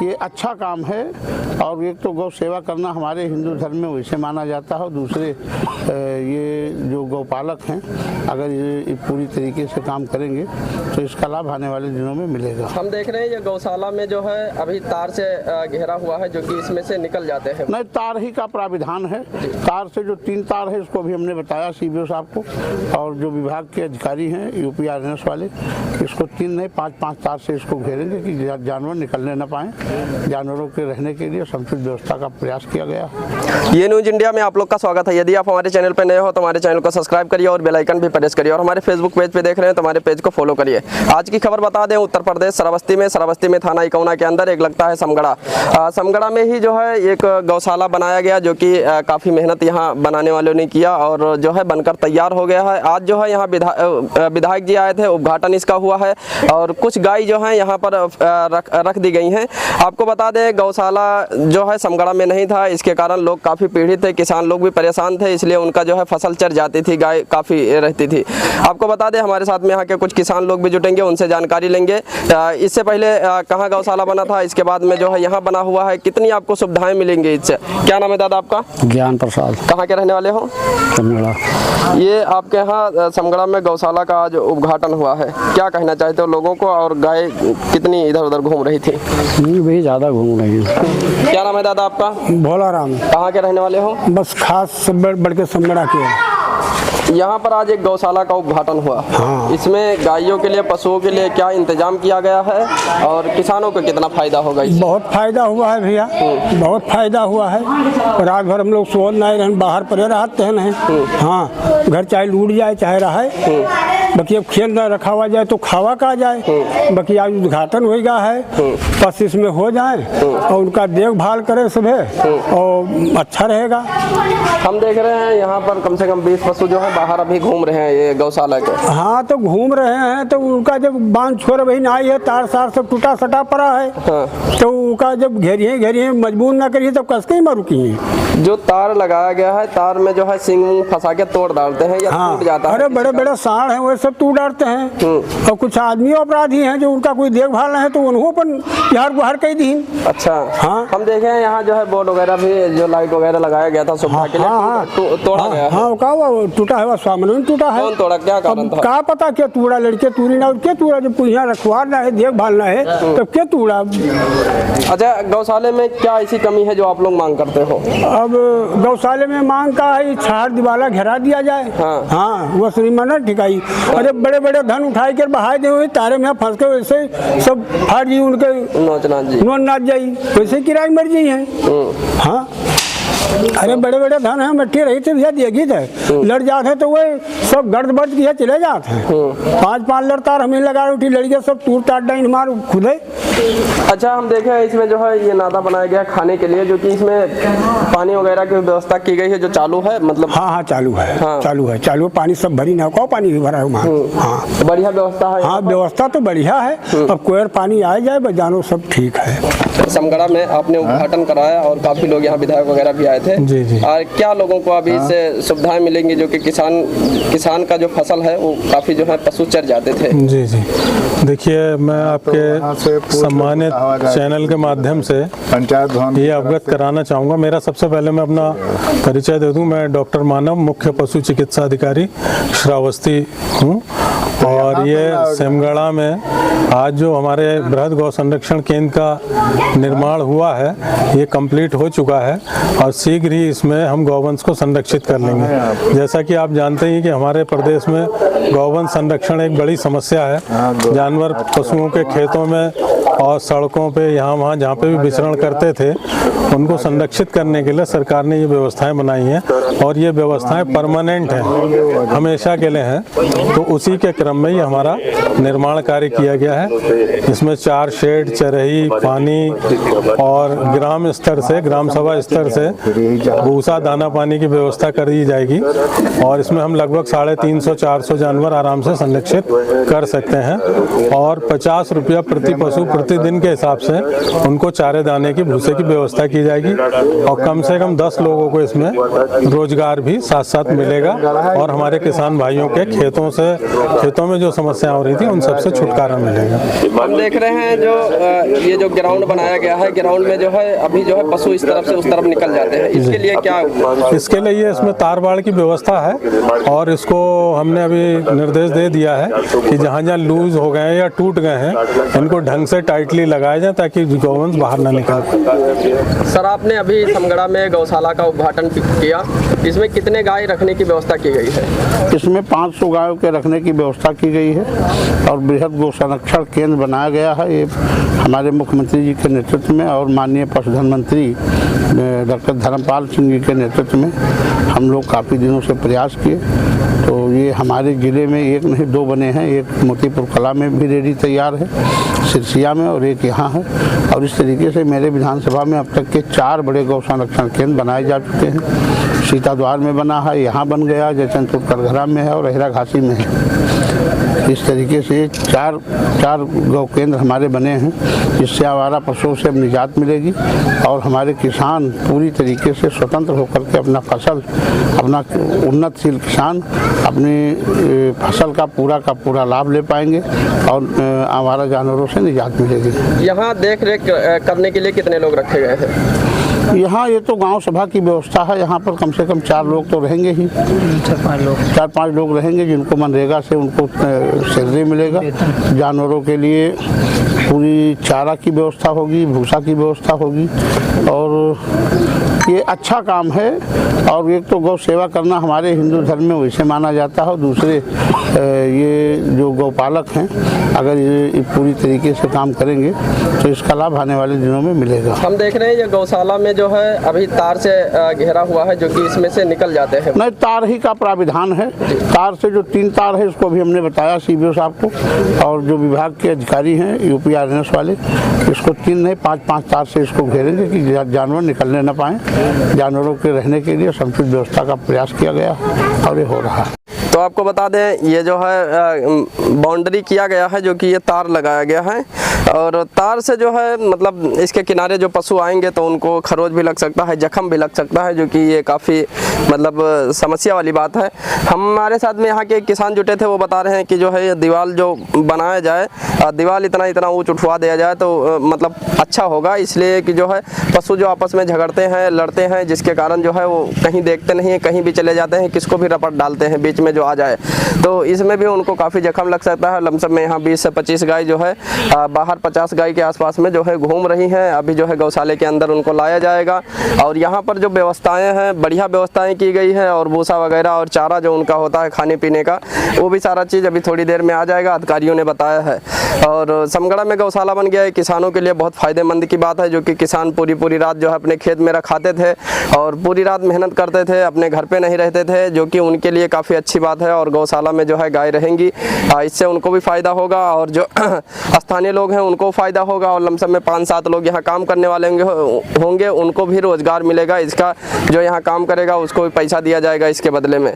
ये अच्छा काम है और एक तो गौ सेवा करना हमारे हिंदू धर्म में वैसे माना जाता है और दूसरे ये जो गौपालक हैं अगर ये पूरी तरीके से काम करेंगे तो इसका लाभ आने वाले दिनों में मिलेगा। हम देख रहे हैं ये गौशाला में जो है अभी तार से घेरा हुआ है जो कि इसमें से निकल जाते हैं। नहीं, तार ही का प्राविधान है। तार से जो 3 तार है इसको भी हमने बताया सीबीओ साहब को और जो विभाग के अधिकारी हैं यूपीआरएनएस वाले, इसको 3 नहीं 5 तार से इसको घेरेंगे कि जानवर निकलने न पाएँ। जानवरों के रहने के लिए समुचित व्यवस्था का प्रयास किया गया। ये न्यूज इंडिया में आप लोग का स्वागत है। यदि आप हमारे चैनल पर नए हो तो हमारे चैनल को सब्सक्राइब करिए और बेल आइकन भी प्रेस करिए और हमारे फेसबुक पेज पे देख रहे हैं तो हमारे पेज को फॉलो करिए। आज की खबर बता दें, उत्तर प्रदेश श्रावस्ती में थाना इकौना के अंदर एक लगता है समगड़ा में ही जो है एक गौशाला बनाया गया जो कि काफ़ी मेहनत यहाँ बनाने वालों ने किया और जो है बनकर तैयार हो गया है। आज जो है यहाँ विधायक जी आए थे, उद्घाटन इसका हुआ है और कुछ गाय जो है यहाँ पर रख दी गई हैं। आपको बता दें गौशाला जो है समगड़ा में नहीं था, इसके कारण लोग काफ़ी पीड़ित थे, किसान लोग भी परेशान थे, इसलिए उनका जो है फसल चर जाती थी, गाय काफ़ी रहती थी। आपको बता दें हमारे साथ में यहाँ के कुछ किसान लोग भी जुटेंगे, उनसे जानकारी लेंगे। इससे पहले कहाँ गौशाला बना था, इसके बाद में जो है यहाँ बना हुआ है, कितनी आपको सुविधाएं मिलेंगी इससे। क्या नाम है दादा आपका? ज्ञान प्रसाद। कहाँ के रहने वाले हो? समगड़ा। ये आपके यहाँ समगड़ा में गौशाला का आज उद्घाटन हुआ है, क्या कहना चाहते हो लोगों को और गाय कितनी इधर उधर घूम रही थी? भी ज़्यादा घूम रही है। क्या नाम है दादा आपका? भोला राम। कहाँ के रहने वाले हो? बस खास बढ़ के समगड़ा के। यहाँ पर आज एक गौशाला का उद्घाटन हुआ। हाँ। इसमें गायों के लिए, पशुओं के लिए क्या इंतजाम किया गया है और किसानों को कितना फायदा होगा इससे? बहुत फायदा हुआ है भैया, बहुत फायदा हुआ है। रात भर हम लोग सोच नहीं रहे, बाहर पड़े रहते हैं। हाँ, घर चाहे लूट जाए चाहे रहे, बाकी अब खेत न रखा हुआ जाए तो खावा का जाए। बाकी आज उद्घाटन हो गया है, बस इसमें हो जाए और उनका देखभाल करें सभी और अच्छा रहेगा। हम देख रहे हैं यहाँ पर कम से कम 20 पशु जो है बाहर अभी घूम रहे हैं ये गौशाला के। हाँ, तो घूम रहे हैं तो उनका जब बांध छोड़ वही ना आई है, तार सार सब टूटा सटा पड़ा है। हाँ। तो उनका जब घेरिए मजबूर ना करिए तो कसके ही मारू की। जो तार लगाया गया है, तार में जो है सिंग फंसा के तोड़ डालते हैं या हाँ, टूट जाता है? अरे बड़े बड़े सांड हैं वो सब टूट डालते हैं और कुछ आदमी अपराधी हैं जो उनका कोई देखभाल नहीं है तो उन्हों पर यार गुहार कही दी। अच्छा। हाँ, हम देखे हैं यहाँ जो है बोर्ड वगैरह भी, जो लाइट वगैरह लगाया गया था सुविधा के लिए, तोड़ा गया है। हाँ, टूटा है, सामने टूटा है। कौन तोड़ा, क्या कारण था? क्या पता क्या तोड़ा, लड़के तूड़ी ना क्या तोड़ा, जब कोई यहाँ रखवार ना है, देखभाल ना है तब क्या तोड़ा। अच्छा, गौशाले में क्या ऐसी कमी है जो आप लोग मांग करते हो? अब गौशाले में मांग का है छाड़ दीवाला घेरा दिया जाए। हाँ, वो श्रीमान ठिकाई। अरे बड़े बड़े धन उठाई कर बहाए दे हुए तारे में फंस के वैसे सब फाड़ जी उनके नोच नाच जाई, वैसे किराए मर जी है। हाँ, अरे बड़े बड़े धन है, मट्टी रही थी भैया देगी थे, लड़ जाते तो वही सब गर्द बर्द किया चले जाते हैं। 5 लड़तार हमें लगा उठी लड़के सब टूट टाट डाइन मार खुदे। अच्छा, हम देखे इसमें जो है ये नादा बनाया गया खाने के लिए, जो कि इसमें पानी वगैरह की व्यवस्था की गई है जो चालू है, मतलब? हाँ, चालू है। हाँ। चालू पानी सब भरी ना को पानी भी भरा हुआ। हाँ, बढ़िया व्यवस्था है। हाँ, व्यवस्था तो बढ़िया है। अब कोई पानी आ जाए बजानो सब ठीक है। समगड़ा में आपने उद्घाटन कराया और काफी लोग यहाँ विधायक वगैरह भी आए थे। जी जी। और क्या लोगों को अभी इससे सुविधाएं मिलेंगी जो कि किसान का जो फसल है वो काफी जो है पशु चर जाते थे? जी जी, देखिए मैं आपके सम्मानित चैनल के माध्यम से ये अवगत कराना चाहूँगा। मेरा सबसे पहले मैं अपना परिचय दे दूँ। मैं डॉक्टर मानव, मुख्य पशु चिकित्सा अधिकारी श्रावस्ती हूँ और ये समगड़ा में आज जो हमारे बृहद गौ संरक्षण केंद्र का निर्माण हुआ है ये कंप्लीट हो चुका है और शीघ्र ही इसमें हम गौवंश को संरक्षित कर लेंगे। जैसा कि आप जानते हैं कि हमारे प्रदेश में गौवंश संरक्षण एक बड़ी समस्या है। जानवर पशुओं के खेतों में और सड़कों पे यहाँ वहाँ जहाँ पे भी विचरण करते थे उनको संरक्षित करने के लिए सरकार ने ये व्यवस्थाएं बनाई हैं और ये व्यवस्थाएं परमानेंट हैं, हमेशा के लिए हैं। तो उसी के क्रम में ही हमारा निर्माण कार्य किया गया है। इसमें 4 शेड, चरही, पानी और ग्राम स्तर से, ग्राम सभा स्तर से भूसा दाना पानी की व्यवस्था कर दी जाएगी और इसमें हम लगभग 350-400 जानवर आराम से संरक्षित कर सकते हैं और 50 रुपया प्रति पशु प्रतिदिन के हिसाब से उनको चारे दाने की भूसे की व्यवस्था की जाएगी और कम से कम 10 लोगों को इसमें रोजगार भी साथ साथ मिलेगा और हमारे किसान भाइयों के खेतों में जो समस्याएं हो रही थी उन सबसे छुटकारा मिलेगा। हम देख रहे हैं जो ये जो ग्राउंड बनाया गया है, ग्राउंड में जो है अभी जो है पशु इस तरफ से उस तरफ निकल जाते हैं, इसके लिए क्या? इसके लिए इसमें तार बाड़ की व्यवस्था है और इसको हमने अभी निर्देश दे दिया है कि जहाँ जहाँ लूज हो गए हैं या टूट गए हैं इनको ढंग से टाइटली लगाया जाए ताकि गौवंश बाहर ना निकले। सर, आपने अभी समगड़ा में गौशाला का उद्घाटन किया, इसमें कितने गाय रखने की व्यवस्था की गई है? इसमें 500 गायों के रखने की व्यवस्था की गई है और बृहद गौ संरक्षण केंद्र बनाया गया है। ये हमारे मुख्यमंत्री जी के नेतृत्व में और माननीय पशुधन मंत्री डॉक्टर धर्मपाल सिंह जी के नेतृत्व में हम लोग काफ़ी दिनों से प्रयास किए, तो ये हमारे ज़िले में एक नहीं 2 बने हैं। एक मोतीपुर कला में भी रेडी तैयार है, सिरसिया में, और एक यहाँ है। और इस तरीके से मेरे विधानसभा में अब तक के 4 बड़े गौ संरक्षण केंद्र बनाए जा चुके हैं। सीताद्वार में बना है, यहाँ बन गया, जयचंदपुर करघरा में है और अहिरा घासी में है। इस तरीके से चार गौ केंद्र हमारे बने हैं, जिससे आवारा पशुओं से अब निजात मिलेगी और हमारे किसान पूरी तरीके से स्वतंत्र होकर के अपना फसल, अपना उन्नतशील किसान अपनी फसल का पूरा लाभ ले पाएंगे और आवारा जानवरों से निजात मिलेगी। यहाँ देख रेख करने के लिए कितने लोग रखे गए हैं? यहाँ ये तो गांव सभा की व्यवस्था है, यहाँ पर कम से कम 4 लोग तो रहेंगे ही, 4-5 लोग रहेंगे जिनको मनरेगा से उनको सैलरी मिलेगा। जानवरों के लिए पूरी चारा की व्यवस्था होगी, भूसा की व्यवस्था होगी और ये अच्छा काम है। और एक तो गौ सेवा करना हमारे हिंदू धर्म में वैसे माना जाता है और दूसरे ये जो गौपालक हैं अगर ये पूरी तरीके से काम करेंगे तो इसका लाभ आने वाले दिनों में मिलेगा। हम देख रहे हैं ये गौशाला में जो है अभी तार से घेरा हुआ है जो कि इसमें से निकल जाते हैं। नहीं, तार ही का प्राविधान है। तार से जो 3 तार है इसको भी हमने बताया CBO साहब को और जो विभाग के अधिकारी हैं UPRNS वाले, इसको 3 नहीं 5-5 तार से इसको घेरेंगे कि जानवर निकलने न पाएँ। जानवरों के रहने के लिए समुचित व्यवस्था का प्रयास किया गया और ये हो रहा है। तो आपको बता दें ये जो है बाउंड्री किया गया है जो कि ये तार लगाया गया है और तार से जो है मतलब इसके किनारे जो पशु आएंगे तो उनको खरोच भी लग सकता है, जख्म भी लग सकता है, जो कि ये काफ़ी मतलब समस्या वाली बात है। हमारे साथ में यहाँ के किसान जुटे थे, वो बता रहे हैं कि जो है ये दीवार जो बनाया जाए, दीवार इतना ऊँच उठवा दिया जाए तो मतलब अच्छा होगा, इसलिए कि जो है पशु जो आपस में झगड़ते हैं, लड़ते हैं, जिसके कारण जो है वो कहीं देखते नहीं हैं, कहीं भी चले जाते हैं, किसको भी रपट डालते हैं बीच में जो आ जाए, तो इसमें भी उनको काफ़ी जख्म लग सकता है। लमसम में यहाँ 20 से 25 गाय जो है बाहर 50 गाय के आसपास में जो है घूम रही हैं। अभी जो है गौशाले के अंदर उनको लाया जाएगा और यहाँ पर जो व्यवस्थाएं हैं बढ़िया व्यवस्थाएं की गई है और भूसा वगैरह और चारा जो उनका होता है खाने पीने का, वो भी सारा चीज़ अभी थोड़ी देर में आ जाएगा, अधिकारियों ने बताया है। और समगड़ा में गौशाला बन गया है, किसानों के लिए बहुत फ़ायदेमंद की बात है, जो कि किसान पूरी रात जो है अपने खेत में रखाते थे और पूरी रात मेहनत करते थे, अपने घर पे नहीं रहते थे, जो कि उनके लिए काफ़ी अच्छी बात है। और गौशाला में जो है गाय रहेंगी, इससे उनको भी फ़ायदा होगा और जो स्थानीय लोग हैं उनको फ़ायदा होगा और लमसम में 5-7 लोग यहाँ काम करने वाले होंगे, उनको भी रोज़गार मिलेगा। इसका जो यहाँ काम करेगा उसको भी पैसा दिया जाएगा इसके बदले में।